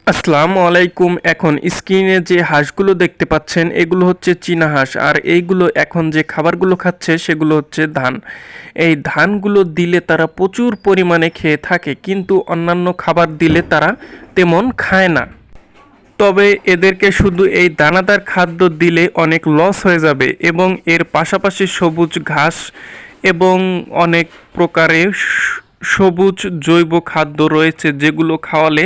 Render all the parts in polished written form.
আসসালামু আলাইকুম। এখন স্ক্রিনে যে হাঁসগুলো দেখতে পাচ্ছেন এগুলো হচ্ছে চীনা হাঁস, আর এইগুলো এখন যে খাবারগুলো খাচ্ছে সেগুলো হচ্ছে ধান। এই ধানগুলো দিলে তারা প্রচুর পরিমাণে খেয়ে থাকে, কিন্তু অন্যান্য খাবার দিলে তারা তেমন খায় না। তবে এদেরকে শুধু এই দানাদার খাদ্য দিলে অনেক লস হয়ে যাবে, এবং এর পাশাপাশি সবুজ ঘাস এবং অনেক প্রকারের সবুজ জৈব খাদ্য রয়েছে, যেগুলো খাওয়ালে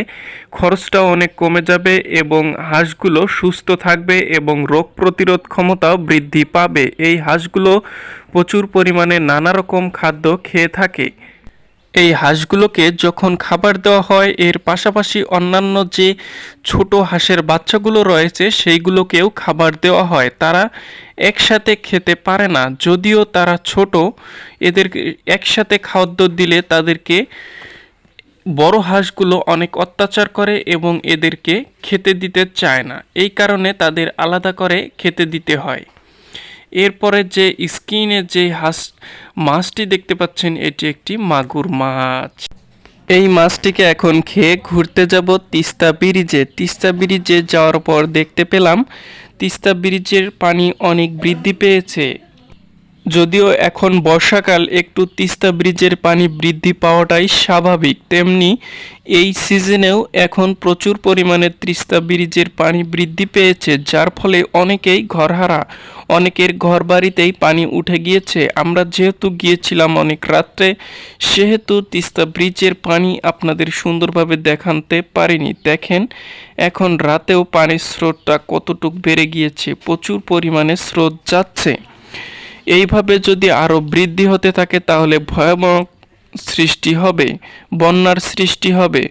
খরচটাও অনেক কমে যাবে এবং হাঁসগুলো সুস্থ থাকবে এবং রোগ প্রতিরোধ ক্ষমতাও বৃদ্ধি পাবে। এই হাঁসগুলো প্রচুর পরিমাণে নানা রকম খাদ্য খেয়ে থাকে। এই হাঁসগুলোকে যখন খাবার দেওয়া হয়, এর পাশাপাশি অন্যান্য যে ছোট হাঁসের বাচ্চাগুলো রয়েছে সেইগুলোকেও খাবার দেওয়া হয়। তারা একসাথে খেতে পারে না, যদিও তারা ছোট। এদেরকে একসাথে খাদ্য দিলে তাদেরকে বড় হাঁসগুলো অনেক অত্যাচার করে এবং এদেরকে খেতে দিতে চায় না। এই কারণে তাদের আলাদা করে খেতে দিতে হয়। এরপরে যে স্ক্রিনে যে মাছটি দেখতে পাচ্ছেন, এটি একটি মাগুর মাছ। এই মাছটিকে এখন খেয়ে ঘুরতে যাব তিস্তা ব্রিজে। তিস্তা ব্রিজে যাওয়ার পর দেখতে পেলাম তিস্তা ব্রিজের পানি অনেক বৃদ্ধি পেয়েছে। যদিও এখন বর্ষাকাল, একটু তিস্তা ব্রিজের পানি বৃদ্ধি পাওয়াটাই স্বাভাবিক, তেমনি এই সিজনেও এখন প্রচুর পরিমাণে তিস্তা ব্রিজের পানি বৃদ্ধি পেয়েছে, যার ফলে অনেকেই ঘরহারা, অনেকের ঘর বাড়িতেই পানি উঠে গিয়েছে। আমরা যেহেতু গিয়েছিলাম অনেক রাত্রে, সেহেতু তিস্তা ব্রিজের পানি আপনাদের সুন্দরভাবে দেখাতে পারিনি। দেখেন এখন রাতেও পানির স্রোতটা কতটুক বেড়ে গিয়েছে, প্রচুর পরিমাণে স্রোত যাচ্ছে। এইভাবে যদি আরও বৃদ্ধি হতে থাকে তাহলে ভয়াবহ সৃষ্টি হবে, বন্যার সৃষ্টি হবে।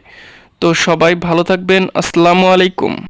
তো সবাই ভালো থাকবেন। আসসালামু আলাইকুম।